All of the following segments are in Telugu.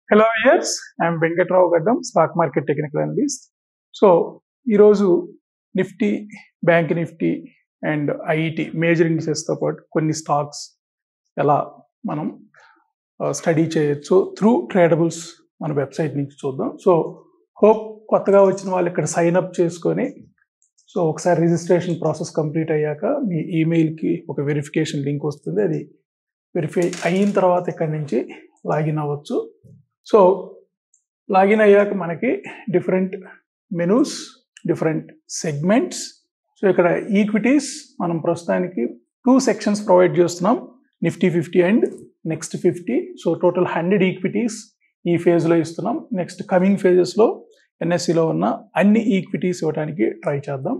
Hello viewers, I am Venkatrao Gaddam, Stock Market Technical Analyst. So, ఈరోజు Nifty, bank Nifty and IT major ఇండిసెస్తో పాటు కొన్ని స్టాక్స్ ఎలా మనం స్టడీ చేయొచ్చు త్రూ ట్రేడబుల్స్ మన వెబ్సైట్ నుంచి చూద్దాం. సో హోప్ కొత్తగా వచ్చిన వాళ్ళు ఇక్కడ సైన్ అప్ చేసుకొని సో ఒకసారి రిజిస్ట్రేషన్ ప్రాసెస్ కంప్లీట్ అయ్యాక మీ ఈమెయిల్కి ఒక వెరిఫికేషన్ లింక్ వస్తుంది. అది వెరిఫై అయిన తర్వాత ఇక్కడ నుంచి లాగిన్ అవ్వచ్చు. సో లాగిన్ అయ్యాక మనకి different menus, different segments. So ఇక్కడ ఈక్విటీస్ మనం ప్రస్తుతానికి 2 సెక్షన్స్ ప్రొవైడ్ చేస్తున్నాం, Nifty 50 and next 50. So total 100 equities ఈ ఫేజ్లో ఇస్తున్నాం. నెక్స్ట్ కమింగ్ ఫేజెస్లో ఎన్ఎస్సిలో ఉన్న అన్ని ఈక్విటీస్ ఇవ్వడానికి ట్రై చేద్దాం.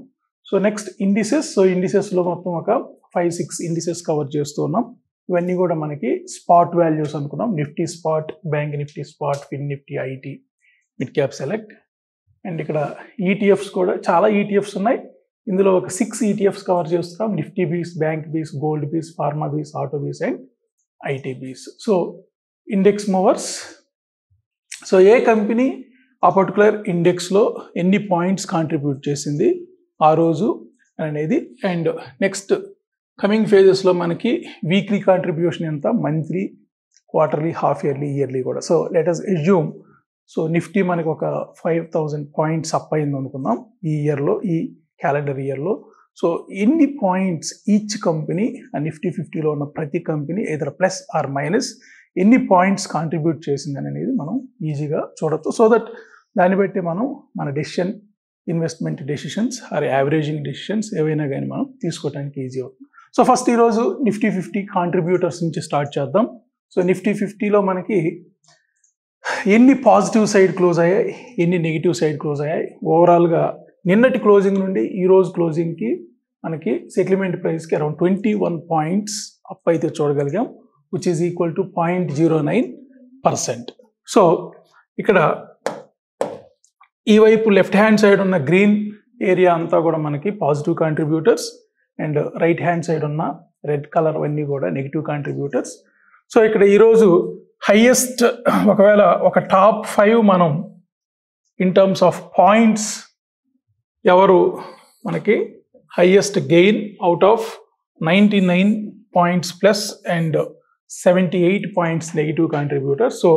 So next indices. సో ఇండిసెస్లో మొత్తం ఒక 5-6 ఇండిసెస్ కవర్ చేస్తూ ఉన్నాం. ఇవన్నీ కూడా మనకి స్పాట్ వాల్యూస్ అనుకున్నాం. Nifty spot, bank Nifty spot, Fin Nifty, IT, mid cap select. And ఇక్కడ ఈటీఎఫ్స్ కూడా చాలా ఈటీఎఫ్స్ ఉన్నాయి. ఇందులో ఒక 6 ఈటీఎఫ్స్ కవర్ చేస్తున్నాం. Nifty BeES, bank BeES, gold BeES, pharma BeES, auto BeES and IT BeES. So index movers. So ఏ కంపెనీ ఆ పర్టికులర్ ఇండెక్స్లో ఎన్ని పాయింట్స్ కాంట్రిబ్యూట్ చేసింది ఆ రోజు అనేది. అండ్ నెక్స్ట్ కమింగ్ ఫేజెస్లో మనకి వీక్లీ కాంట్రిబ్యూషన్ ఎంత, monthly, quarterly, half yearly, yearly కూడా. So let us assume so Nifty మనకి ఒక 5000 పాయింట్స్ అప్ అయింది అనుకుందాం ఈ ఇయర్లో, ఈ క్యాలెండర్ ఇయర్లో. సో ఎన్ని పాయింట్స్ ఈచ్ కంపెనీ, ఆ నిఫ్టీ 50లో ఉన్న ప్రతి company either plus or minus ఎన్ని పాయింట్స్ కాంట్రిబ్యూట్ చేసిందని అనేది మనం ఈజీగా చూడొచ్చు. సో దట్ దాన్ని బట్టి మనం మన decision, investment decisions or averaging decisions ఏవైనా కానీ మనం తీసుకోవడానికి ఈజీ అవుతుంది. సో ఫస్ట్ ఈరోజు నిఫ్టీ 50 కాంట్రిబ్యూటర్స్ నుంచి స్టార్ట్ చేద్దాం. సో నిఫ్టీ 50లో మనకి ఎన్ని పాజిటివ్ సైడ్ క్లోజ్ అయ్యాయి, ఎన్ని నెగిటివ్ సైడ్ క్లోజ్ అయ్యాయి, ఓవరాల్గా నిన్నటి క్లోజింగ్ నుండి ఈరోజు క్లోజింగ్కి మనకి సెటిల్మెంట్ ప్రైస్కి అరౌండ్ 21 పాయింట్స్ అప్ అయితే చూడగలిగాం, which is equal to 0.09%. So ఇక్కడ ఈ వైపు లెఫ్ట్ హ్యాండ్ సైడ్ ఉన్న గ్రీన్ ఏరియా అంతా కూడా మనకి positive contributors and right hand side ఉన్న రెడ్ కలర్ అన్నీ కూడా నెగిటివ్ కాంట్రిబ్యూటర్స్. సో ఇక్కడ ఈరోజు హైయెస్ట్, ఒకవేళ ఒక టాప్ 5 మనం ఇన్ టర్మ్స్ ఆఫ్ పాయింట్స్ ఎవరు మనకి highest gain out of 99 points plus and 78 points negative contributors. So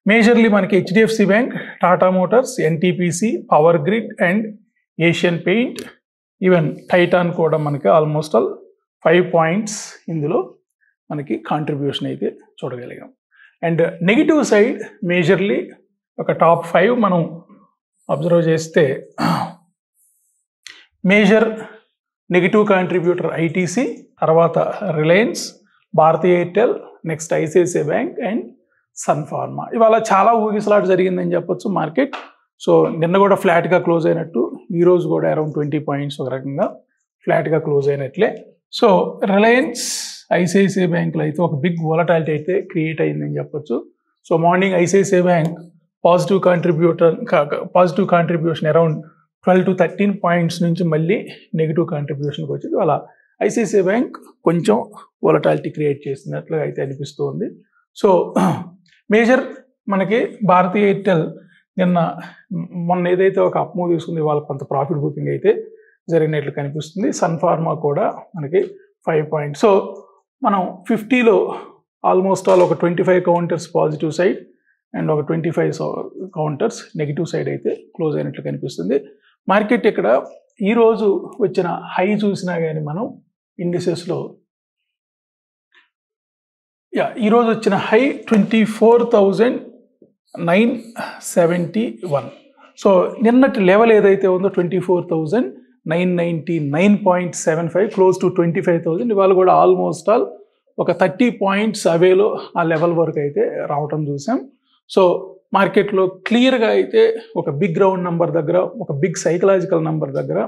majorly మనకి HDFC bank, Tata Motors, NTPC, power grid and Asian paint, even Titan కూడా మనకి ఆల్మోస్ట్ ఆల్ 5 పాయింట్స్ ఇందులో మనకి కాంట్రిబ్యూషన్ అయితే చూడగలిగాం. అండ్ నెగిటివ్ సైడ్ మేజర్లీ ఒక టాప్ 5 మనం అబ్జర్వ్ చేస్తే మేజర్ నెగిటివ్ కాంట్రిబ్యూటర్ ఐటీసీ, తర్వాత Reliance, Bharti Airtel, next ICICI bank and Sun Pharma. ఇవాళ చాలా ఊగిసలాట జరిగిందని చెప్పొచ్చు మార్కెట్. సో నిన్న కూడా ఫ్లాట్గా క్లోజ్ అయినట్టు ఈరోజు కూడా అరౌండ్ 20 పాయింట్స్ ఒక రకంగా ఫ్లాట్గా క్లోజ్ అయినట్లే. సో రిలయన్స్, ఐసిఐసిఐ బ్యాంకులో అయితే ఒక బిగ్ వోలటాలిటీ అయితే క్రియేట్ అయిందని చెప్పొచ్చు. So morning ICICI bank positive contribution around 12 to 13 points నుంచి మళ్ళీ నెగిటివ్ కాంట్రిబ్యూషన్కి వచ్చింది. అలా ఐసిఐసిఐ బ్యాంక్ కొంచెం వోలటాలిటీ క్రియేట్ చేసినట్లుగా అయితే అనిపిస్తుంది. సో మేజర్ మనకి భారతీ ఎయిర్టెల్ మొన్న ఏదైతే ఒక అప్ మూవ్ తీసుకుంది, వాళ్ళకి కొంత ప్రాఫిట్ బుకింగ్ అయితే జరిగినట్లు కనిపిస్తుంది. సన్ ఫార్మా కూడా మనకి 5 పాయింట్స్. సో మనం 50లో ఆల్మోస్ట్ ఆల్ ఒక 25 కౌంటర్స్ పాజిటివ్ సైడ్ అండ్ ఒక 25 కౌంటర్స్ నెగిటివ్ సైడ్ అయితే క్లోజ్ అయినట్లు కనిపిస్తుంది. మార్కెట్ ఇక్కడ ఈరోజు వచ్చిన హై చూసినా కానీ మనం ఇండిసెస్లో ఈరోజు వచ్చిన హై 24,971. సో నిన్నటి లెవెల్ ఏదైతే ఉందో 24,999.75, క్లోజ్ టు 25,000. ఇవాళ కూడా ఆల్మోస్ట్ ఆల్ ఒక 30 పాయింట్స్ అవేలో ఆ లెవెల్ వరకు అయితే రావటం చూసాం. సో మార్కెట్లో క్లియర్గా అయితే ఒక బిగ్ రౌండ్ నెంబర్ దగ్గర, ఒక బిగ్ సైకలాజికల్ నెంబర్ దగ్గర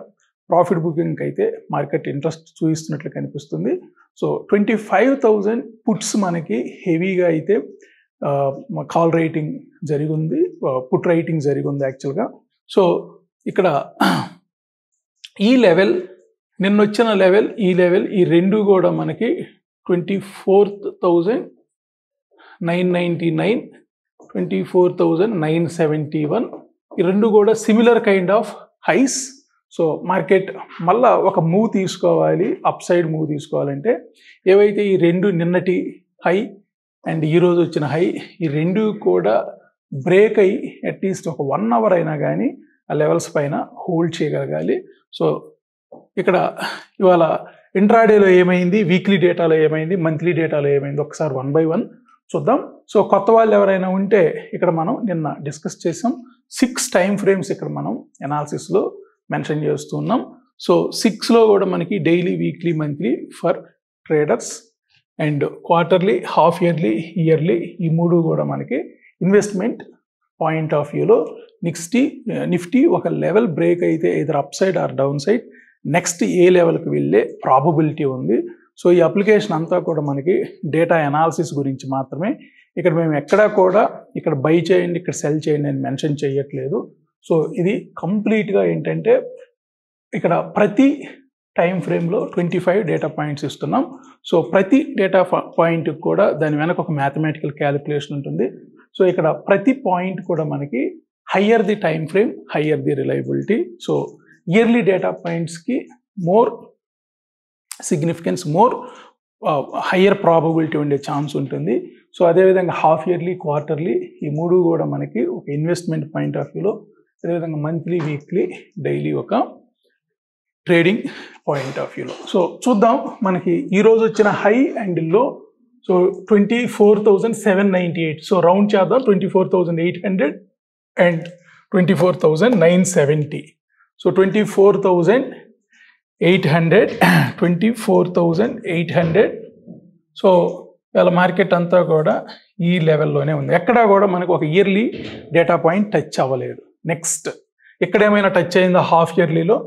ప్రాఫిట్ బుకింగ్కి అయితే మార్కెట్ ఇంట్రెస్ట్ చూపిస్తున్నట్లు కనిపిస్తుంది. సో 25,000 పుట్స్ మనకి హెవీగా అయితే కాల్ రైటింగ్ జరిగింది, పుట్ రైటింగ్ జరిగింది యాక్చువల్గా. సో ఇక్కడ ఈ లెవెల్, నిన్న వచ్చిన లెవెల్, ఈ లెవెల్, ఈ రెండు కూడా మనకి 24,999 24,971. ఈ రెండు కూడా similar kind of highs. So market మళ్ళా ఒక మూవ్ తీసుకోవాలి, అప్ సైడ్ మూవ్ తీసుకోవాలంటే ఏవైతే ఈ రెండు నిన్నటి హై అండ్ ఈరోజు వచ్చిన హై, ఈ రెండు కూడా బ్రేక్ అయ్యి అట్లీస్ట్ ఒక 1 అవర్ అయినా కానీ ఆ లెవెల్స్ పైన హోల్డ్ చేయగలగాలి. సో ఇక్కడ ఇవాళ ఇంట్రాడేలో ఏమైంది, వీక్లీ డేటాలో ఏమైంది, మంత్లీ డేటాలో ఏమైంది ఒకసారి 1 by 1 చూద్దాం. సో కొత్త వాళ్ళు ఎవరైనా ఉంటే ఇక్కడ మనం నిన్న డిస్కస్ చేసాం. 6 టైం ఫ్రేమ్స్ ఇక్కడ మనం ఎనాలిసిస్లో మెన్షన్ చేస్తున్నాం. సో 6లో కూడా మనకి daily, weekly, monthly for traders and quarterly, half yearly, yearly ఈ మూడు కూడా మనకి ఇన్వెస్ట్మెంట్ పాయింట్ ఆఫ్ వ్యూలో నిఫ్టీ ఒక లెవెల్ బ్రేక్ అయితే either up side or down side next ఏ లెవెల్కి వెళ్ళే ప్రాబబిలిటీ ఉంది. సో ఈ అప్లికేషన్ అంతా కూడా మనకి డేటా అనాలిసిస్ గురించి మాత్రమే. ఇక్కడ మేము ఎక్కడా కూడా ఇక్కడ బై చేయండి, ఇక్కడ సెల్ చేయండి అని మెన్షన్ చేయట్లేదు. సో ఇది కంప్లీట్గా ఏంటంటే ఇక్కడ ప్రతి టైం ఫ్రేమ్లో 25 డేటా పాయింట్స్ ఇస్తున్నాం. సో ప్రతి డేటా పాయింట్కి కూడా దాని వెనక ఒక మ్యాథమెటికల్ క్యాలిక్యులేషన్ ఉంటుంది. సో ఇక్కడ ప్రతి పాయింట్ కూడా మనకి higher the time frame, higher the reliability. So yearly data పాయింట్స్కి more significance, more higher probability ఉండే ఛాన్స్ ఉంటుంది. సో అదేవిధంగా హాఫ్ ఇయర్లీ, క్వార్టర్లీ ఈ మూడు కూడా మనకి ఒక ఇన్వెస్ట్మెంట్ పాయింట్ ఆఫ్ వ్యూలో, అదేవిధంగా మంత్లీ, వీక్లీ, డైలీ ఒక ట్రేడింగ్ పాయింట్ ఆఫ్ వ్యూలో. సో చూద్దాం మనకి ఈరోజు వచ్చిన హై అండ్ లో. సో 24,798. సో రౌండ్ చేద్దాం, 24,800 అండ్ 24,970. సో 24,800, 24,800. సో ఇవాళ మార్కెట్ అంతా కూడా ఈ లెవెల్లోనే ఉంది. ఎక్కడా కూడా మనకు ఒక ఇయర్లీ డేటా పాయింట్ టచ్ అవ్వలేదు. నెక్స్ట్ ఎక్కడేమైనా టచ్ అయిందా హాఫ్ ఇయర్లీలో?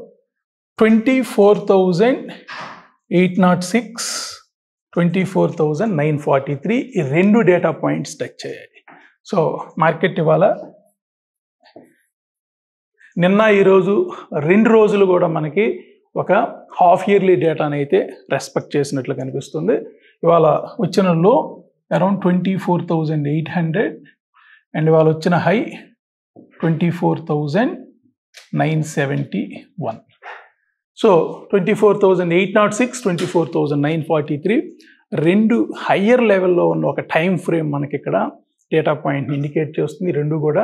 24,806, 24,943 ఈ రెండు డేటా పాయింట్స్ టచ్ అయ్యాయి. సో మార్కెట్ ఇవాళ నిన్న ఈరోజు 2 రోజులు కూడా మనకి ఒక హాఫ్ ఇయర్లీ డేటాని అయితే రెస్పెక్ట్ చేసినట్లు కనిపిస్తుంది. ఇవాళ వచ్చిన లో అరౌండ్ 24,800 అండ్ ఇవాళ వచ్చిన హై 24,971. సో 24,806, 24,943 రెండు హయ్యర్ లెవెల్లో ఉన్న ఒక టైం ఫ్రేమ్ మనకి ఇక్కడ డేటా పాయింట్ని ఇండికేట్ చేస్తుంది. రెండు కూడా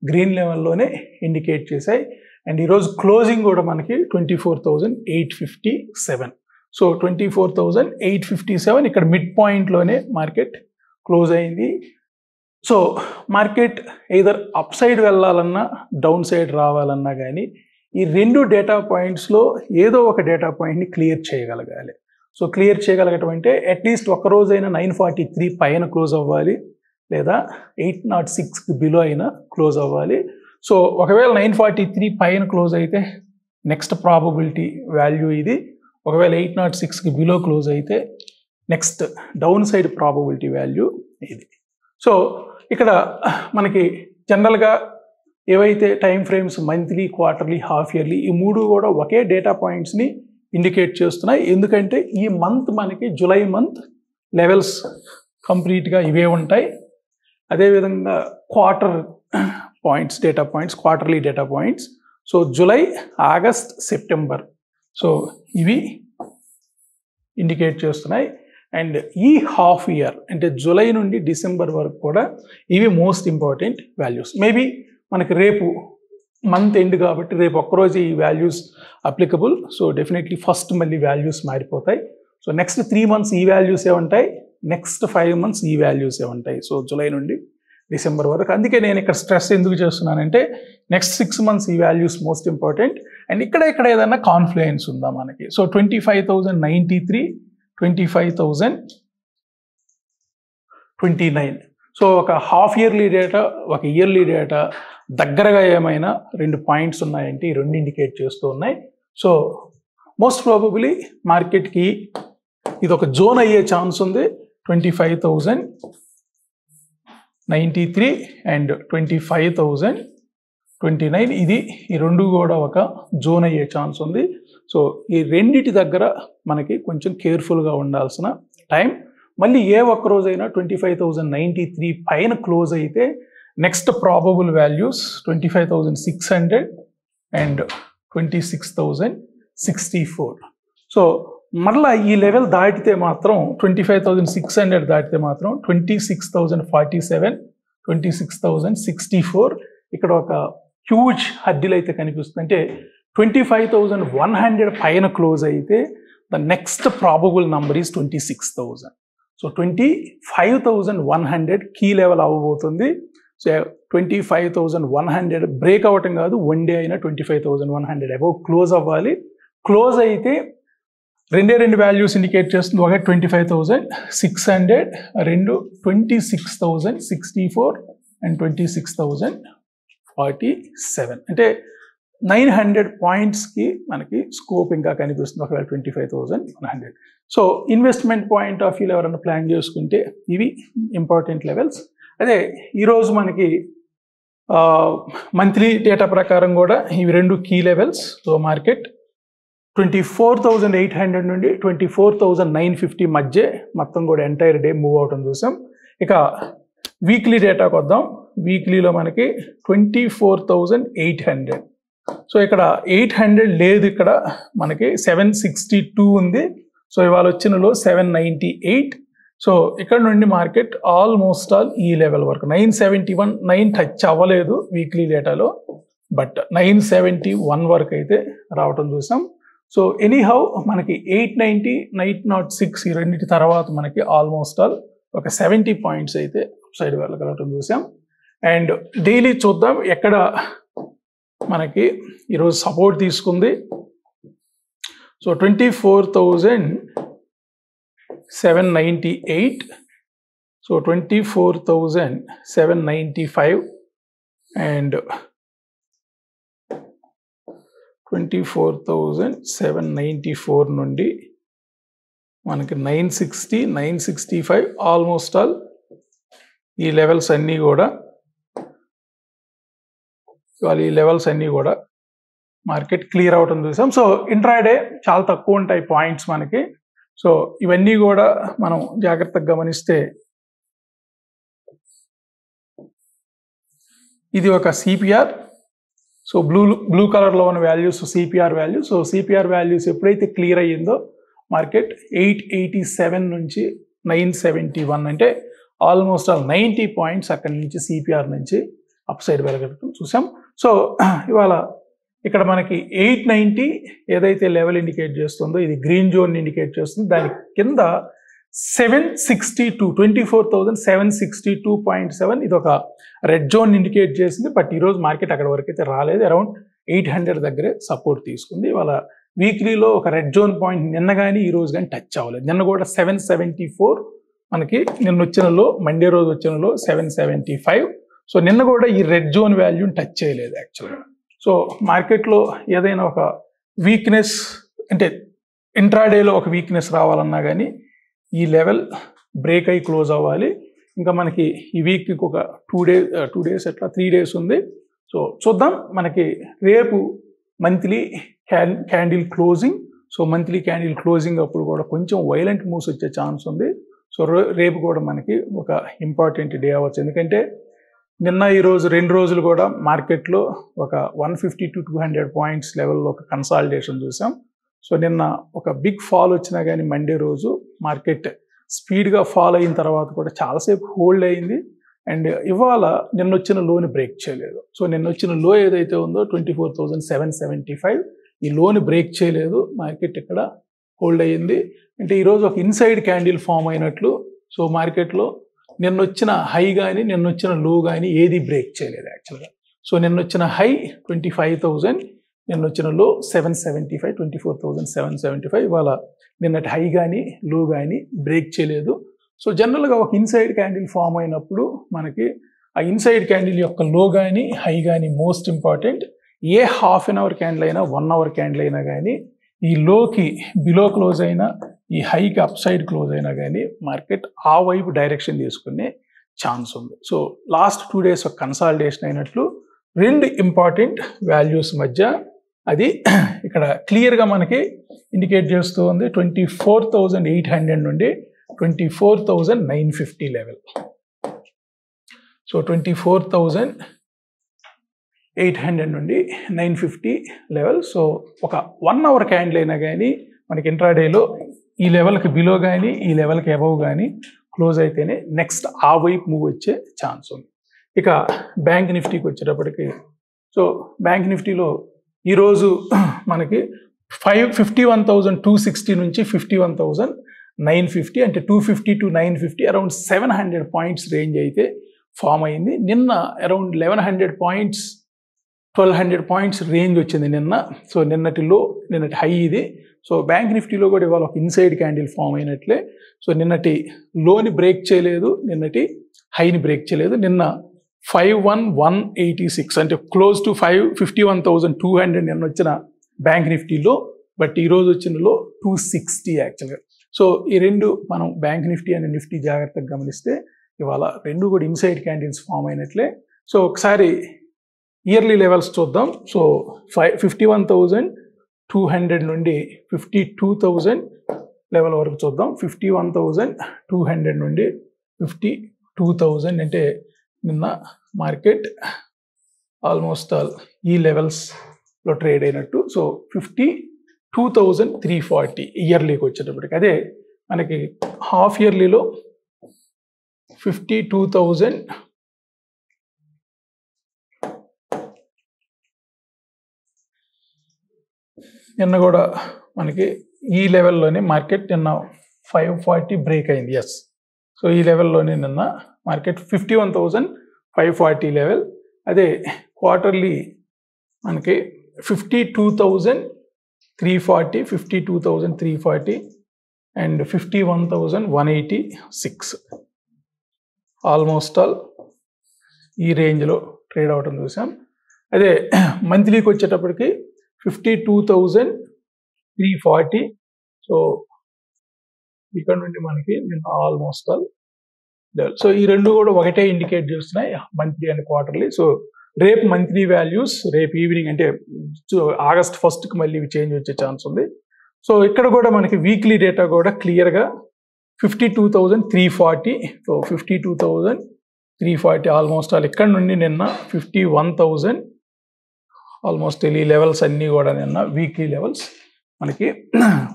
గ్రీన్ లెవెల్లోనే ఇండికేట్ చేశాయి. అండ్ ఈరోజు క్లోజింగ్ కూడా మనకి 24,857. సో 24,857 ఇక్కడ మిడ్ పాయింట్లోనే మార్కెట్ క్లోజ్ అయింది. So market either up side వెళ్ళాలన్నా, డౌన్ సైడ్ రావాలన్నా కానీ ఈ రెండు డేటా పాయింట్స్లో ఏదో ఒక డేటా పాయింట్ని క్లియర్ చేయగలగాలి. సో క్లియర్ చేయగలగటం అంటే అట్లీస్ట్ ఒక్కరోజైనా 943 పైన క్లోజ్ అవ్వాలి, లేదా 806కి బిలో అయినా క్లోజ్ అవ్వాలి. సో ఒకవేళ 943 పైన క్లోజ్ అయితే నెక్స్ట్ ప్రాబబిలిటీ వాల్యూ ఇది. ఒకవేళ 806కి బిలో క్లోజ్ అయితే next down side probability value ఇది. సో ఇక్కడ మనకి జనరల్గా ఏవైతే time frames monthly, quarterly, half yearly ఈ మూడు కూడా ఒకే డేటా పాయింట్స్ని ఇండికేట్ చేస్తున్నాయి. ఎందుకంటే ఈ మంత్ మనకి జూలై మంత్ లెవెల్స్ కంప్లీట్గా ఇవే ఉంటాయి. అదేవిధంగా quarter points, data points, quarterly data points. So July, August, September so ఇవి ఇండికేట్ చేస్తున్నాయి. అండ్ ఈ హాఫ్ ఇయర్ అంటే జూలై నుండి డిసెంబర్ వరకు కూడా ఇవి మోస్ట్ ఇంపార్టెంట్ వాల్యూస్. మేబీ మనకి రేపు మంత్ ఎండ్ కాబట్టి రేపు ఒక్కరోజు ఈ values applicable. So definitely first మళ్ళీ వాల్యూస్ మారిపోతాయి. సో నెక్స్ట్ 3 months ఈ వాల్యూసే ఉంటాయి, నెక్స్ట్ 5 months ఈ వాల్యూసే ఉంటాయి. సో జూలై నుండి డిసెంబర్ వరకు. అందుకే నేను ఇక్కడ స్ట్రెస్ ఎందుకు చేస్తున్నానంటే నెక్స్ట్ 6 months ఈ వాల్యూస్ మోస్ట్ ఇంపార్టెంట్. అండ్ ఇక్కడ ఏదైనా కాన్ఫ్లుయెన్స్ ఉందా మనకి? సో 25,093, 25,029. సో ఒక హాఫ్ ఇయర్లీ డేటా, ఒక ఇయర్లీ డేటా దగ్గరగా ఏమైనా 2 పాయింట్స్ ఉన్నాయంటే ఈ రెండు ఇండికేట్ చేస్తూ ఉన్నాయి. సో మోస్ట్ ప్రాబబులీ మార్కెట్కి ఇది ఒక జోన్ అయ్యే ఛాన్స్ ఉంది. 25,093 అండ్ 25,029 ఇది ఈ రెండు కూడా ఒక జోన్ అయ్యే ఛాన్స్ ఉంది. సో ఈ రెండిటి దగ్గర మనకి కొంచెం కేర్ఫుల్గా ఉండాల్సిన టైం. మళ్ళీ ఏ ఒక్క రోజైనా 25,093 పైన క్లోజ్ అయితే next probable values 25,600 and 26,064. So మరలా ఈ లెవెల్ దాటితే మాత్రం 25,600 దాటితే మాత్రం 26,047, 26,064 ఇక్కడ ఒక హ్యూజ్ హద్దిల్ అయితే కనిపిస్తుంది. అంటే 25,100 పైన క్లోజ్ అయితే the next probable number is 26,000. So 25,100 key level అవ్వబోతుంది. సో 25,100 బ్రేక్ అవ్వటం కాదు, వన్ డే అయినా 25,100 అబౌవ్ క్లోజ్ అవ్వాలి. క్లోజ్ అయితే రెండు వాల్యూస్ ఇండికేట్ చేస్తుంది. ఒకటి 25,600, రెండు 26,064 అండ్ 26,047. అంటే 900 పాయింట్స్కి మనకి స్కోప్ ఇంకా కనిపిస్తుంది ఒకవేళ 25,100. సో ఇన్వెస్ట్మెంట్ పాయింట్ ఆఫ్ వ్యూలో ఎవరైనా ప్లాన్ చేసుకుంటే ఇవి ఇంపార్టెంట్ లెవెల్స్. అదే ఈరోజు మనకి మంత్లీ డేటా ప్రకారం కూడా ఇవి రెండు కీ లెవెల్స్. సో మార్కెట్ 24,800 నుండి 24,950 మధ్య మొత్తం కూడా ఎంటైర్ డే మూవ్ అవటం చూసాం. ఇక వీక్లీ డేటాకు వద్దాం. వీక్లీలో మనకి 24,800. సో ఇక్కడ 800 లేదు, ఇక్కడ మనకి 762 ఉంది. సో ఇవాళ వచ్చిన లో 798. సో ఇక్కడ నుండి మార్కెట్ ఆల్మోస్ట్ ఆల్ ఈ లెవెల్ వరకు 971, 9 టచ్ అవ్వలేదు వీక్లీ డేటాలో, బట్ 971 వరకు అయితే రావటం చూసాం. సో ఎనీహౌ మనకి 890, 906 ఈ రెండింటి తర్వాత మనకి ఆల్మోస్ట్ ఆల్ ఒక 70 పాయింట్స్ అయితే సైడ్ వెళ్ళగలగటం చూసాం. అండ్ డైలీ చూద్దాం ఎక్కడ మనకి ఈరోజు సపోర్ట్ తీసుకుంది. సో 24,798, సో 24,795 అండ్ 24,794 నుండి మనకి 960, 965 ఆల్మోస్ట్ ఆల్ ఈ లెవెల్స్ అన్నీ కూడా మార్కెట్ క్లియర్ అవటం చూసాం. సో ఇంట్రాడే చాలా తక్కువ ఉంటాయి పాయింట్స్ మనకి. సో ఇవన్నీ కూడా మనం జాగ్రత్తగా గమనిస్తే ఇది ఒక సిపిఆర్. సో బ్లూ కలర్లో ఉన్న values CPR values. So CPR values ఎప్పుడైతే క్లియర్ అయ్యిందో మార్కెట్ 887 నుంచి 971 అంటే ఆల్మోస్ట్ ఆల్ 90 పాయింట్స్ అక్కడి నుంచి సిపిఆర్ నుంచి అప్ సైడ్ వెళ్ళగలగడం చూసాం. సో ఇవాళ ఇక్కడ మనకి 890 ఏదైతే లెవెల్ ఇండికేట్ చేస్తుందో ఇది గ్రీన్ జోన్ ఇండికేట్ చేస్తుంది. దాని కింద 762, 24,762.7 ఇది ఒక రెడ్ జోన్ ఇండికేట్ చేసింది. బట్ ఈరోజు మార్కెట్ అక్కడ వరకు అయితే రాలేదు, అరౌండ్ 800 దగ్గరే సపోర్ట్ తీసుకుంది. వాళ్ళ వీక్లీలో ఒక రెడ్ జోన్ పాయింట్ నిన్న కానీ ఈ రోజు కానీ టచ్ అవ్వలేదు. నిన్న కూడా 774 మనకి నిన్న వచ్చిన లో, మండే రోజు వచ్చిన లో 775. సో నిన్న కూడా ఈ రెడ్ జోన్ వాల్యూని టచ్ చేయలేదు యాక్చువల్గా. సో మార్కెట్లో ఏదైనా ఒక వీక్నెస్ అంటే ఇంట్రాడేలో ఒక వీక్నెస్ రావాలన్నా కానీ ఈ లెవెల్ బ్రేక్ అయ్యి క్లోజ్ అవ్వాలి. ఇంకా మనకి ఈ వీక్ ఇంకొక 2 డేస్ అట్లా 3 డేస్ ఉంది. సో చూద్దాం. మనకి రేపు monthly candle closing. So monthly candle closing అప్పుడు కూడా కొంచెం వైలెంట్ మూవ్స్ వచ్చే ఛాన్స్ ఉంది. సో రేపు కూడా మనకి ఒక ఇంపార్టెంట్ డే అవ్వచ్చు. ఎందుకంటే నిన్న ఈరోజు 2 రోజులు కూడా మార్కెట్లో ఒక 150 to 200 పాయింట్స్ లెవెల్లో ఒక కన్సాలిడేషన్ చూసాం. సో నిన్న ఒక బిగ్ ఫాల్ వచ్చినా కానీ మండే రోజు మార్కెట్ స్పీడ్గా ఫాల్ అయిన తర్వాత కూడా చాలాసేపు హోల్డ్ అయింది. అండ్ ఇవాళ నిన్న వచ్చిన లోని బ్రేక్ చేయలేదు. సో నిన్న వచ్చిన లో ఏదైతే ఉందో 24,775 ఈ లోని బ్రేక్ చేయలేదు, మార్కెట్ ఇక్కడ హోల్డ్ అయ్యింది. అంటే ఈరోజు ఒక ఇన్సైడ్ క్యాండిల్ ఫామ్ అయినట్లు. సో మార్కెట్లో నిన్న వచ్చిన హై కానీ నిన్న వచ్చిన లో కానీ ఏది బ్రేక్ చేయలేదు యాక్చువల్గా. సో నిన్న వచ్చిన హై 25,000, నిన్న వచ్చిన లో 775, 24,775. ఇవాళ నిన్నటి హై కానీ లో కానీ బ్రేక్ చేయలేదు. సో జనరల్గా ఒక ఇన్సైడ్ క్యాండిల్ ఫామ్ అయినప్పుడు మనకి ఆ ఇన్సైడ్ క్యాండిల్ యొక్క లో కానీ హై కానీ most important. A half an hour candle అయినా 1 అవర్ క్యాండిల్ అయినా కానీ ఈ లోకి బిలో క్లోజ్ అయినా ఈ హైకి అప్ సైడ్ క్లోజ్ అయినా కానీ మార్కెట్ ఆ వైపు డైరెక్షన్ తీసుకునే ఛాన్స్ ఉంది. సో లాస్ట్ 2 డేస్ ఒక కన్సాలిడేషన్ అయినట్లు 2 ఇంపార్టెంట్ వాల్యూస్ మధ్య అది ఇక్కడ క్లియర్గా మనకి ఇండికేట్ చేస్తూ ఉంది. 24,800 నుండి 24,950 లెవెల్. సో 24,800 నుండి 950 లెవెల్. సో ఒక 1 అవర్ క్యాండిల్ అయినా కానీ మనకి ఇంట్రాడేలో ఈ లెవెల్కి బిలో కానీ ఈ లెవెల్కి అబవ్ కానీ క్లోజ్ అయితేనే నెక్స్ట్ ఆ వైపు మూవ్ వచ్చే ఛాన్స్ ఉంది. ఇక బ్యాంక్ నిఫ్టీకి వచ్చేటప్పటికి, సో బ్యాంక్ నిఫ్టీలో ఈరోజు మనకి 51,260 నుంచి 51,950, అంటే 250 to 950 అరౌండ్ 700 పాయింట్స్ రేంజ్ అయితే ఫామ్ అయింది. నిన్న అరౌండ్ 1100 పాయింట్స్ 1200 పాయింట్స్ రేంజ్ వచ్చింది నిన్న. సో నిన్నటి హై ఇది. సో బ్యాంక్ నిఫ్టీలో కూడా ఇవాళ ఒక ఇన్సైడ్ క్యాండిల్ ఫామ్ అయినట్లే. సో నిన్నటి లోని బ్రేక్ చేయలేదు, నిన్నటి హైని బ్రేక్ చేయలేదు. నిన్న 51,186 అంటే క్లోజ్ టు 51,200 నిన్న వచ్చిన బ్యాంక్ నిఫ్టీలో. బట్ ఈరోజు వచ్చిన లో 260 యాక్చువల్గా. సో ఈ రెండు మనం బ్యాంక్ నిఫ్టీ అండ్ నిఫ్టీ జాగ్రత్తగా గమనిస్తే ఇవాళ రెండు కూడా ఇన్సైడ్ క్యాండిల్స్ ఫామ్ అయినట్లే. సో ఒకసారి ఇయర్లీ లెవెల్స్ చూద్దాం. సో 51,200 నుండి 52,000 లెవెల్ వరకు చూద్దాం. 51,200 నుండి 52,000 అంటే నిన్న మార్కెట్ ఆల్మోస్ట్ ఆల్ ఈ లెవెల్స్లో ట్రేడ్ అయినట్టు. సో 52,340 ఇయర్లీకి వచ్చేటప్పటికి. అదే మనకి హాఫ్ ఇయర్లీలో 52,000 నిన్న కూడా మనకి ఈ లెవెల్లోనే మార్కెట్ నిన్న 540 బ్రేక్ అయింది. ఎస్, సో ఈ లెవెల్లోనే నిన్న మార్కెట్ 51,540 లెవెల్. అదే క్వార్టర్లీ మనకి 52,340 అండ్ 51,186 ఆల్మోస్ట్ ఆల్ ఈ రేంజ్లో ట్రేడ్ అవటం చూసాం. అదే మంత్లీకి వచ్చేటప్పటికి 52,340. సో ఇక్కడ నుండి మనకి నిన్న ఆల్మోస్ట్ ఆల్ లెవెల్. సో ఈ రెండు కూడా ఒకటే ఇండికేట్ చేస్తున్నాయి, మంత్లీ అండ్ క్వార్టర్లీ. సో రేపు మంత్లీ వాల్యూస్ రేపు ఈవినింగ్ అంటే ఆగస్ట్ 1కి మళ్ళీ చేంజ్ వచ్చే ఛాన్స్ ఉంది. సో ఇక్కడ కూడా మనకి వీక్లీ డేటా కూడా క్లియర్గా 52,340. సో 52,340 ఆల్మోస్ట్ ఆల్ ఇక్కడ నుండి నిన్న 51,000 ఆల్మోస్ట్ ఈ లెవెల్స్ అన్నీ కూడా నిన్న వీక్లీ లెవెల్స్. మనకి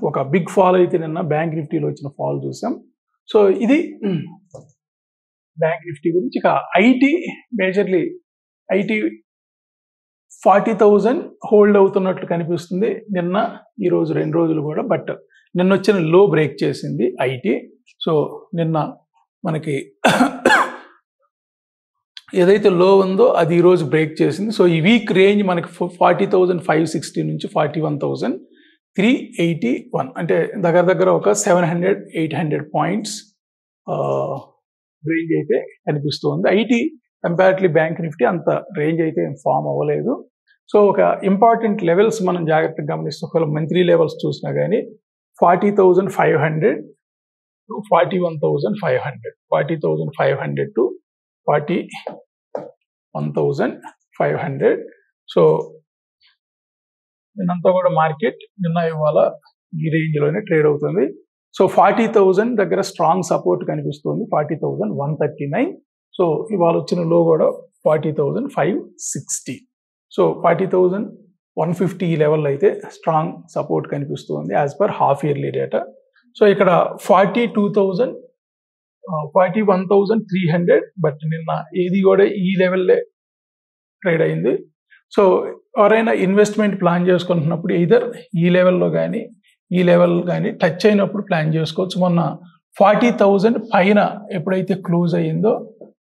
ఒక బిగ్ ఫాల్ అయితే నిన్న బ్యాంక్ నిఫ్టీలో వచ్చిన ఫాల్ చూసాం. సో ఇది బ్యాంక్ నిఫ్టీ గురించి. ఇక ఐటీ మేజర్లీ ఐటీ 40,000 హోల్డ్ అవుతున్నట్లు కనిపిస్తుంది నిన్న ఈ రోజు 2 రోజులు కూడా. బట్ నిన్న వచ్చిన లో బ్రేక్ చేసింది ఐటీ. సో నిన్న మనకి ఏదైతే లో ఉందో అది ఈరోజు బ్రేక్ చేసింది. సో ఈ వీక్ రేంజ్ మనకి 40,560 నుంచి 41,381 అంటే దగ్గర ఒక 700-800 పాయింట్స్ రేంజ్ అయితే కనిపిస్తుంది. ఐటీ కంపారిటివ్లీ బ్యాంక్ నిఫ్టీ అంత రేంజ్ అయితే ఫామ్ అవ్వలేదు. సో ఒక ఇంపార్టెంట్ లెవెల్స్ మనం జాగ్రత్తగా గమనిస్తే ఒకవేళ మంత్లీ లెవెల్స్ చూసినా కానీ 40,500 to 41,500, 40,500 to 41,500. సో నిన్నంతా కూడా మార్కెట్ నిన్న ఇవాళ ఈ రేంజ్లోనే ట్రేడ్ అవుతుంది. సో 40,000 దగ్గర స్ట్రాంగ్ సపోర్ట్ కనిపిస్తుంది, 40,139. సో ఇవాళ వచ్చిన లో కూడా 40,560. సో 40,150 ఈ లెవెల్ అయితే స్ట్రాంగ్ సపోర్ట్ కనిపిస్తుంది as per half yearly data. So ఇక్కడ 41,300 బట్ నిన్న ఇది కూడా ఈ లెవెల్లే ట్రేడ్ అయింది. సో ఎవరైనా ఇన్వెస్ట్మెంట్ ప్లాన్ చేసుకుంటున్నప్పుడు ఇదర్ ఈ లెవెల్లో కానీ ఈ లెవెల్ కానీ టచ్ అయినప్పుడు ప్లాన్ చేసుకోవచ్చు. మొన్న 40,000 పైన ఎప్పుడైతే క్లోజ్ అయ్యిందో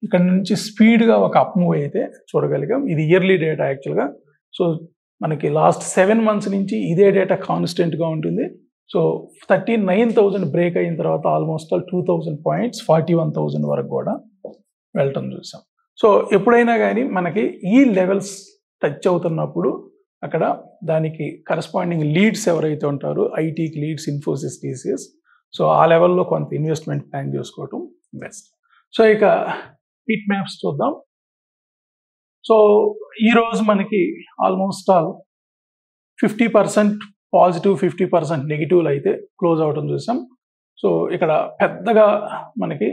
ఇక్కడ నుంచి స్పీడ్గా ఒక అప్ మూవ్ అయితే చూడగలిగాం. ఇది ఇయర్లీ డేటా యాక్చువల్గా. సో మనకి లాస్ట్ 7 months నుంచి ఇదే డేటా కాన్స్టెంట్గా ఉంటుంది. సో 39,000 బ్రేక్ అయిన తర్వాత ఆల్మోస్ట్ 2,000 పాయింట్స్ 41,000 వరకు కూడా వెళ్ళటం చూసాం. సో ఎప్పుడైనా కానీ మనకి ఈ లెవెల్స్ టచ్ అవుతున్నప్పుడు అక్కడ దానికి కరస్పాండింగ్ లీడ్స్ ఎవరైతే ఉంటారో ఐటీకి లీడ్స్ ఇన్ఫోసిస్, టీసీఎస్, సో ఆ లెవెల్లో కొంత ఇన్వెస్ట్మెంట్ ప్లాన్ చేసుకోవటం బెస్ట్. సో ఇక హీట్ మ్యాప్స్ చూద్దాం. సో ఈరోజు మనకి ఆల్మోస్ట్ ఆల్ 50% పాజిటివ్ 50% నెగిటివ్లు అయితే క్లోజ్ అవటం చూసాం. సో ఇక్కడ పెద్దగా మనకి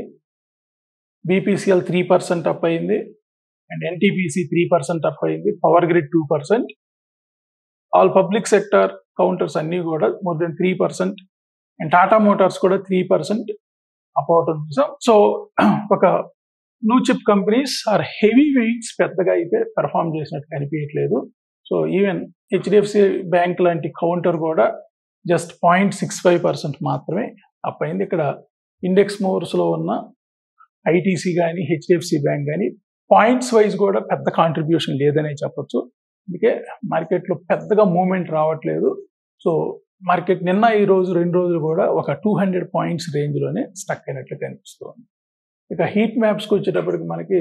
BPCL 3% అప్ అయింది, అండ్ NTPC 3% అప్ అయింది, power grid 2%. All public sector counters అన్నీ కూడా more than 3%, and Tata Motors కూడా 3% అప్ అవటం చూసాం. సో ఒక blue chip companies or heavy weights పెద్దగా అయితే పెర్ఫామ్ చేసినట్టు కనిపించట్లేదు. సో ఈవెన్ HDFC బ్యాంక్ లాంటి కౌంటర్ కూడా జస్ట్ 0.65% మాత్రమే అప్ అయింది. ఇక్కడ ఇండెక్స్ మూవర్స్లో ఉన్న ITC కానీ HDFC బ్యాంక్ కానీ పాయింట్స్ వైజ్ కూడా పెద్ద కాంట్రిబ్యూషన్ లేదనే చెప్పొచ్చు. అందుకే మార్కెట్లో పెద్దగా మూవ్మెంట్ రావట్లేదు. సో మార్కెట్ నిన్న ఈ రోజు 2 రోజులు కూడా ఒక 200 పాయింట్స్ రేంజ్లోనే స్టక్ అయినట్లు కనిపిస్తుంది. ఇక హీట్ మ్యాప్స్కి వచ్చేటప్పటికి మనకి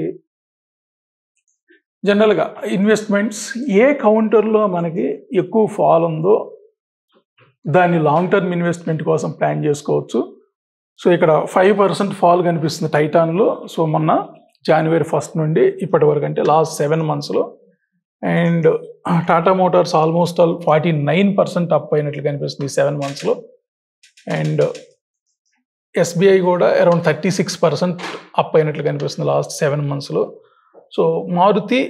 జనరల్గా ఇన్వెస్ట్మెంట్స్ ఏ కౌంటర్లో మనకి ఎక్కువ ఫాల్ ఉందో దాన్ని లాంగ్ టర్మ్ ఇన్వెస్ట్మెంట్ కోసం ప్లాన్ చేసుకోవచ్చు. సో ఇక్కడ 5% ఫాల్ కనిపిస్తుంది టైటాన్లో. సో మొన్న January 1st నుండి ఇప్పటి వరకు, అంటే లాస్ట్ 7 monthsలో. And Tata Motors almost 49% up అయినట్లు కనిపిస్తుంది 7 monthsలో. అండ్ SBI కూడా అరౌండ్ 36% అప్ అయినట్లు కనిపిస్తుంది లాస్ట్ 7 monthsలో. సో మారుతి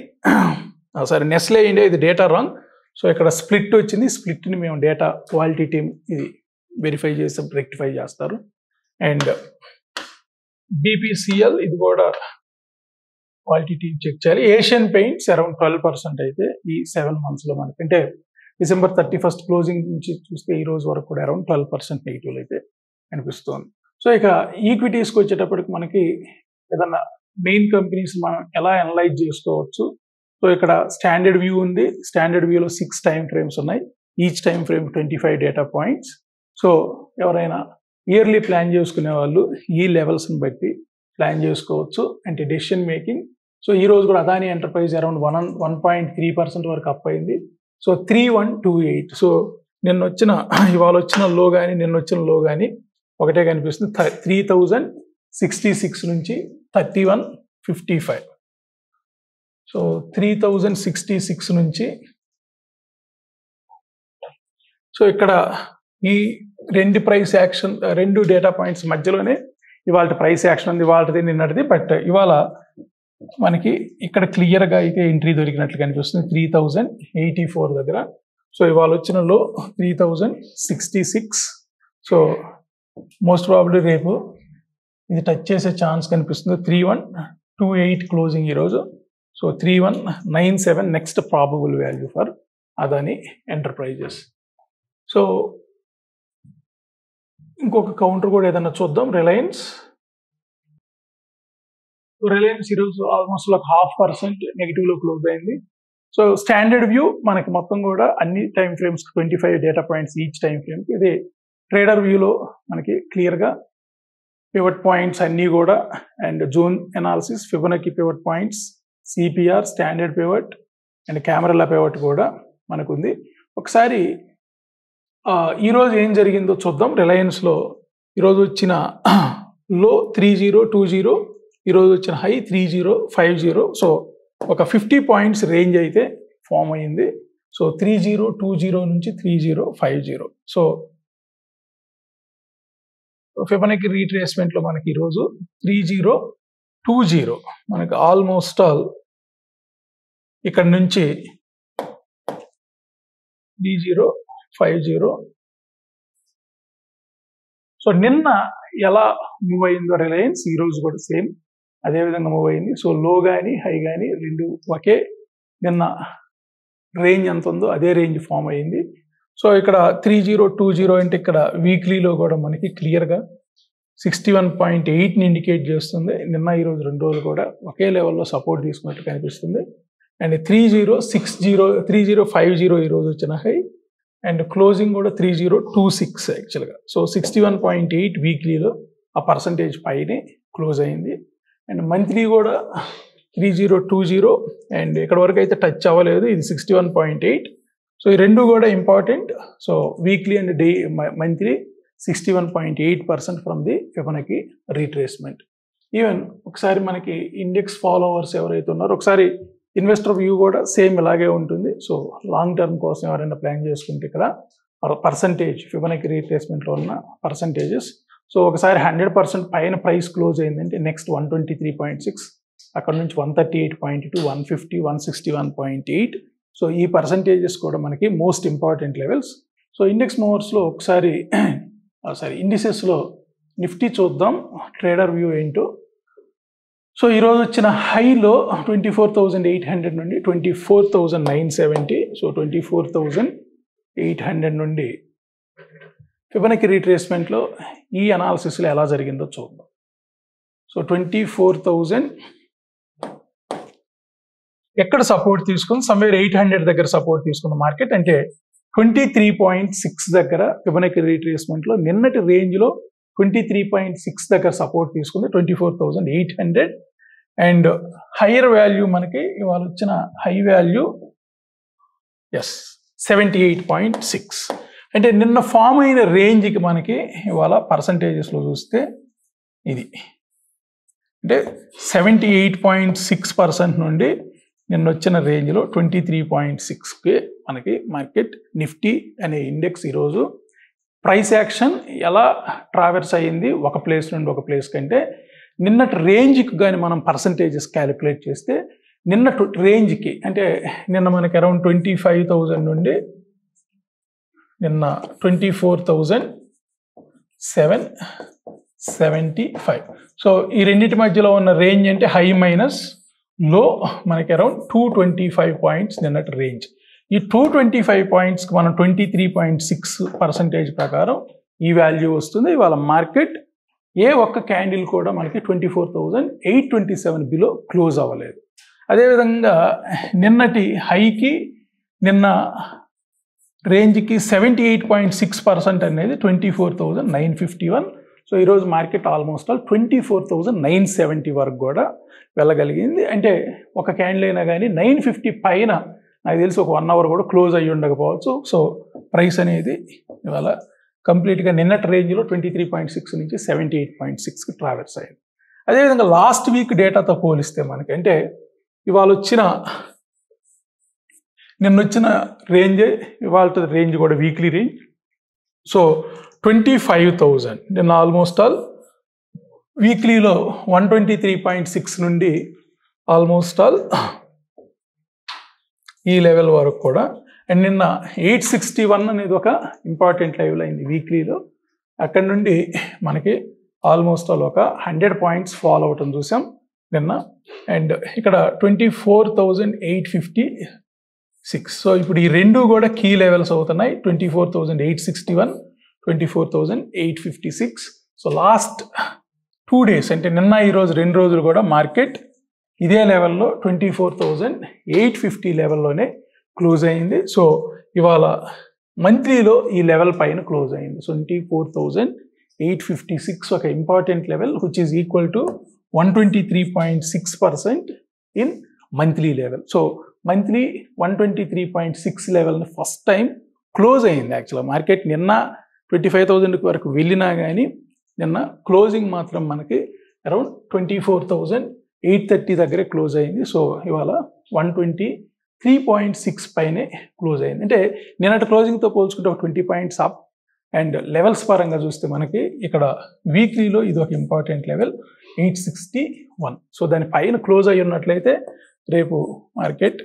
నెస్లే ఇండియా, ఇది డేటా రాంగ్. సో ఇక్కడ స్ప్లిట్ వచ్చింది, స్ప్లిట్ని మేము డేటా క్వాలిటీ టీమ్ ఇది వెరిఫై చేసి రెక్టిఫై చేస్తారు. అండ్ BPCL ఇది కూడా క్వాలిటీ టీమ్ చెక్ చేయాలి. ఏషియన్ పెయింట్స్ అరౌండ్ 12% అయితే ఈ 7 monthsలో మనకి, అంటే December 31st క్లోజింగ్ నుంచి చూస్తే ఈ రోజు వరకు కూడా అరౌండ్ 12% నెగిటివ్ అయితే కనిపిస్తుంది. సో ఇక ఈక్విటీస్కి వచ్చేటప్పటికి మనకి ఏదన్నా మెయిన్ కంపెనీస్ మనం ఎలా అనలైజ్ చేసుకోవచ్చు. సో ఇక్కడ స్టాండర్డ్ వ్యూ ఉంది. స్టాండర్డ్ వ్యూలో 6 టైం ఫ్రేమ్స్ ఉన్నాయి. Each time frame 25 data points. So ఎవరైనా ఇయర్లీ ప్లాన్ చేసుకునే వాళ్ళు ఈ లెవెల్స్ని బట్టి ప్లాన్ చేసుకోవచ్చు. అంటే డెసిషన్ మేకింగ్. సో ఈ రోజు కూడా అదాని ఎంటర్ప్రైజ్ అరౌండ్ 1.3% వరకు అప్ అయింది. సో 3128. సో ఇవాళ వచ్చిన లో కానీ నిన్న వచ్చిన లో కానీ ఒకటే కనిపిస్తుంది. 3066 నుంచి 3155. సో 3066 నుంచి, సో ఇక్కడ ఈ రెండు డేటా పాయింట్స్ మధ్యలోనే ఇవాళ ప్రైస్ యాక్షన్ ఉంది, ఇవాళది నిన్నటిది. బట్ ఇవాళ మనకి ఇక్కడ క్లియర్గా అయితే ఎంట్రీ దొరికినట్లు కనిపిస్తుంది 3084 దగ్గర. సో ఇవాళ వచ్చిన లో 3066. సో మోస్ట్ ప్రాబబ్లీ రేపు ఇది టచ్ చేసే ఛాన్స్ కనిపిస్తుంది. 3128 క్లోజింగ్ ఈరోజు. So 3197 next probable value for Adani Enterprises. So ఇంకొక కౌంటర్ కూడా ఏదన్నా చూద్దాం. రిలయన్స్ ఈరోజు ఆల్మోస్ట్ 0.5% నెగిటివ్లో క్లోజ్ అయింది. సో స్టాండర్డ్ వ్యూ మనకి మొత్తం కూడా అన్ని time frames 25 data points each time ఫ్రేమ్కి. ఇది ట్రేడర్ వ్యూలో మనకి క్లియర్గా పివట్ పాయింట్స్ అన్నీ కూడా, and zone analysis, Fibonacci pivot points, CPR, standard pivot and కెమెరాల పివట్ కూడా మనకు ఉంది. ఒకసారి ఈరోజు ఏం జరిగిందో చూద్దాం. రిలయన్స్లో ఈరోజు వచ్చిన లో 3020, ఈరోజు వచ్చిన హై 3050. సో ఒక 50 పాయింట్స్ రేంజ్ అయితే ఫామ్ అయ్యింది. సో 3020 నుంచి 3050. సో ఫిబొనాకీ రీట్రేస్మెంట్లో మనకి ఈరోజు 3020 మనకి ఆల్మోస్ట్ ఇక్కడ నుంచి 3050. సో నిన్న ఎలా మూవ్ అయిందో రిలయన్స్ ఈరోజు కూడా సేమ్ అదే విధంగా మూవ్ అయింది. సో లో కానీ హై కానీ రెండు ఒకే, నిన్న రేంజ్ ఎంత ఉందో అదే రేంజ్ ఫామ్ అయ్యింది. సో ఇక్కడ 3020 అంటే ఇక్కడ వీక్లీలో కూడా మనకి క్లియర్గా 61.8ని ఇండికేట్ చేస్తుంది. నిన్న ఈరోజు 2 రోజులు కూడా ఒకే లెవెల్లో సపోర్ట్ తీసుకున్నట్టు కనిపిస్తుంది. అండ్ 3050 ఈరోజు వచ్చిన హై, అండ్ క్లోజింగ్ కూడా 3026 యాక్చువల్గా. సో 61.8 వీక్లీలో ఆ పర్సంటేజ్ పైనే క్లోజ్ అయింది. అండ్ మంత్లీ కూడా 3020, అండ్ ఇక్కడ వరకు అయితే టచ్ అవ్వలేదు, ఇది 61.8. సో ఈ రెండు కూడా important. So weekly and monthly 61.8% from the Fibonacci retracement. Even ఒకసారి మనకి ఇండెక్స్ ఫాలోవర్స్ ఎవరైతే ఉన్నారో ఒకసారి ఇన్వెస్టర్ వ్యూ కూడా సేమ్ ఇలాగే ఉంటుంది. సో లాంగ్ టర్మ్ కోసం ఎవరైనా ప్లాన్ చేసుకుంటే ఇక్కడ పర్సంటేజ్ ఫిబొనాకీ రీట్రేస్మెంట్లో ఉన్న పర్సంటేజెస్. సో ఒకసారి 100% పైన ప్రైస్ క్లోజ్ అయిందంటే నెక్స్ట్ 123.6, అక్కడ నుంచి 138.2, 150, 161.8. సో ఈ పర్సంటేజెస్ కూడా మనకి most important levels. So index మూవర్స్లో ఒకసారి ఇండిసెస్లో నిఫ్టీ చూద్దాం, ట్రేడర్ వ్యూ ఏంటో. సో ఈరోజు వచ్చిన హైలో 24,800 నుండి 24,970. సో 24,800 నుండి ఫిబొనాచి రీట్రేస్మెంట్లో ఈ అనాలిసిస్లో ఎలా జరిగిందో చూద్దాం. సో 24,000 ఎక్కడ సపోర్ట్ తీసుకుంది, సమ్వేర్ 800 దగ్గర సపోర్ట్ తీసుకుంది మార్కెట్. అంటే 23.6 దగ్గర ఫిబొనాచి రీట్రేస్మెంట్లో నిన్నటి రేంజ్లో 23.6 దగ్గర సపోర్ట్ తీసుకుంది 24,800. అండ్ హైయర్ వాల్యూ మనకి ఇవాళ వచ్చిన హై వాల్యూ 78.6. అంటే నిన్న ఫామ్ అయిన రేంజ్కి మనకి ఇవాళ పర్సంటేజెస్లో చూస్తే ఇది అంటే 78.6% నుండి నిన్న వచ్చిన రేంజ్లో 23.6కి మనకి మార్కెట్ నిఫ్టీ అనే ఇండెక్స్ ఈరోజు ప్రైస్ యాక్షన్ ఎలా ట్రావెర్స్ అయ్యింది ఒక ప్లేస్ నుండి ఒక ప్లేస్ కంటే నిన్నటి రేంజ్కి కానీ మనం పర్సంటేజెస్ క్యాలిక్యులేట్ చేస్తే నిన్న రేంజ్కి అంటే నిన్న మనకి అరౌండ్ 25,000 నుండి నిన్న 24,775. సో ఈ రెండింటి మధ్యలో ఉన్న రేంజ్ అంటే హై మైనస్ లో మనకి అరౌండ్ 225 పాయింట్స్ నిన్నటి రేంజ్. ఈ 225 పాయింట్స్కి మనం 23.6% ప్రకారం ఈ వాల్యూ వస్తుంది. ఇవాళ మార్కెట్ ఏ ఒక్క క్యాండిల్ కూడా మనకి 24,827 బిలో క్లోజ్ అవ్వలేదు. అదేవిధంగా నిన్నటి హైకి నిన్న రేంజ్కి 78.6% అనేది 24,951. సో ఈరోజు మార్కెట్ ఆల్మోస్ట్ ఆల్ 24,970 వరకు కూడా వెళ్ళగలిగింది. అంటే ఒక క్యాండిల్ అయినా కానీ 950 పైన నాకు తెలిసి ఒక 1 అవర్ కూడా క్లోజ్ అయ్యి ఉండకపోవచ్చు. సో ప్రైస్ అనేది ఇవాళ కంప్లీట్గా నిన్నటి రేంజ్లో 23.6 నుంచి 78.6కి ట్రావెల్స్ అయ్యింది. అదేవిధంగా లాస్ట్ వీక్ డేటాతో పోలిస్తే మనకి అంటే ఇవాళ వచ్చిన నిన్న వచ్చిన రేంజ్ ఇవాళ రేంజ్ కూడా వీక్లీ రేంజ్. సో 25,000 నిన్న ఆల్మోస్ట్ ఆల్ వీక్లీలో 123.6 నుండి ఆల్మోస్ట్ ఆల్ ఈ లెవెల్ వరకు కూడా. అండ్ నిన్న 861 అనేది ఒక ఇంపార్టెంట్ లెవెల్ అయింది వీక్లీలో. అక్కడ నుండి మనకి ఆల్మోస్ట్ ఆల్ ఒక 100 పాయింట్స్ ఫాల్ అవటం చూసాం నిన్న. అండ్ ఇక్కడ 24,856. సో ఇప్పుడు ఈ రెండు కూడా కీ లెవెల్స్ అవుతున్నాయి, 24,861, 24,856. సో లాస్ట్ 2 డేస్ అంటే నిన్న ఈరోజు 2 రోజులు కూడా మార్కెట్ ఇదే లెవెల్లో 24,850 లెవెల్లోనే క్లోజ్ అయింది. సో ఇవాళ మంత్లీలో ఈ లెవెల్ పైన క్లోజ్ అయింది. 24,856 ఒక important level which is equal to 123.6% in monthly level. So monthly 123.6 లెవెల్ని ఫస్ట్ టైం క్లోజ్ అయింది. యాక్చువల్గా మార్కెట్ నిన్న 25,000 వరకు వెళ్ళినా కానీ నిన్న క్లోజింగ్ మాత్రం మనకి అరౌండ్ 24,830 దగ్గరే క్లోజ్ అయింది. సో ఇవాళ 123.6 పైనే క్లోజ్ అయింది. అంటే నిన్నటి క్లోజింగ్తో పోల్చుకుంటే ఒక 20 పాయింట్స్ అప్. అండ్ లెవెల్స్ పరంగా చూస్తే మనకి ఇక్కడ వీక్లీలో ఇది ఒక ఇంపార్టెంట్ లెవెల్ 861. సో దాని పైన క్లోజ్ అయ్యి ఉన్నట్లయితే రేపు మార్కెట్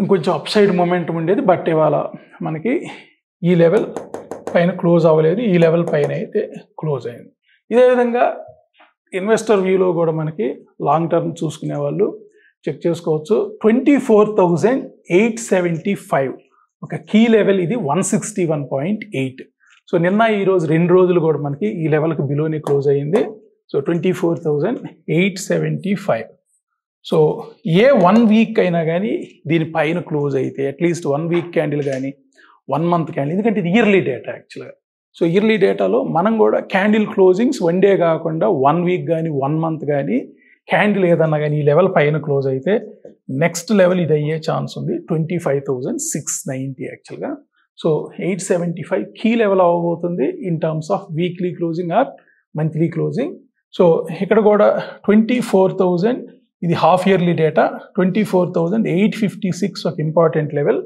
ఇంకొంచెం అప్ సైడ్ మొమెంటం ఉండేది. బట్ ఇవాళ మనకి ఈ లెవెల్ పైన క్లోజ్ అవ్వలేదు, ఈ లెవెల్ పైన అయితే క్లోజ్ అయింది. ఇదే విధంగా ఇన్వెస్టర్ వ్యూలో కూడా మనకి లాంగ్ టర్మ్ చూసుకునే వాళ్ళు చెక్ చేసుకోవచ్చు. 24,875 ఒక కీ లెవెల్, ఇది 161.8. సో నిన్న ఈరోజు 2 రోజులు కూడా మనకి ఈ లెవెల్కి బిలోనే క్లోజ్ అయ్యింది. సో 24,875. సో ఏ 1 వీక్ అయినా కానీ దీనిపైన క్లోజ్ అయితే అట్లీస్ట్ 1 వీక్ క్యాండిల్ కానీ 1 మంత్ క్యాండిల్, ఎందుకంటే ఇది ఇయర్లీ డేటా యాక్చువల్గా. సో ఇయర్లీ డేటాలో మనం కూడా క్యాండిల్ క్లోజింగ్స్ 1 డే కాకుండా 1 వీక్ కానీ 1 మంత్ కానీ క్యాండిల్ ఏదన్నా కానీ ఈ లెవెల్ పైన క్లోజ్ అయితే నెక్స్ట్ లెవెల్ ఇది అయ్యే ఛాన్స్ ఉంది 25,690 యాక్చువల్గా. సో 875 కీ లెవెల్ అవ్వబోతుంది in terms of weekly closing or monthly closing. So ఇక్కడ కూడా 24,000 ఇది హాఫ్ ఇయర్లీ డేటా, 24,856 ఒక ఇంపార్టెంట్ లెవెల్.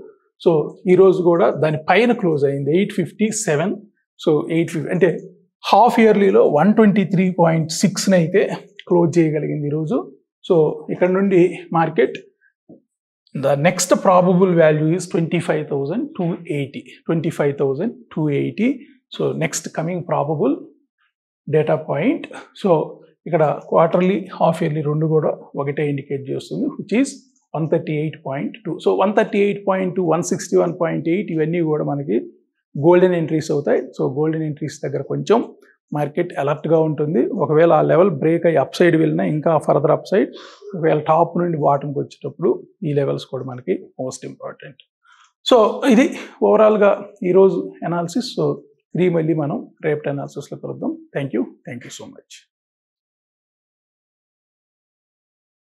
సో ఈరోజు కూడా దాని పైన క్లోజ్ అయింది 857. సో 850 అంటే హాఫ్ ఇయర్లీలో 123.6 అయితే క్లోజ్ చేయగలిగింది ఈరోజు. సో ఇక్కడ నుండి market the next probable value is 25,280. So next coming probable data point. So ఇక్కడ క్వార్టర్లీ హాఫ్ ఇయర్లీ రెండు కూడా ఒకటే ఇండికేట్ చేస్తుంది, విచ్ ఈస్ 138.2. సో 138.2, 161.8 ఇవన్నీ కూడా మనకి గోల్డెన్ ఎంట్రీస్ అవుతాయి. సో గోల్డెన్ ఎంట్రీస్ దగ్గర కొంచెం మార్కెట్ అలర్ట్గా ఉంటుంది. ఒకవేళ ఆ లెవెల్ బ్రేక్ అయ్యి అప్ సైడ్ వెళ్ళినా ఇంకా ఫర్దర్ అప్ సైడ్, ఒకవేళ టాప్ నుండి బాటంకి వచ్చేటప్పుడు ఈ లెవెల్స్ కూడా మనకి మోస్ట్ ఇంపార్టెంట్. సో ఇది ఓవరాల్గా ఈరోజు అనాలిసిస్. సో ఇది మళ్ళీ మనం రేపటి అనాలిసిస్లో కలుద్దాం. Thank you so much.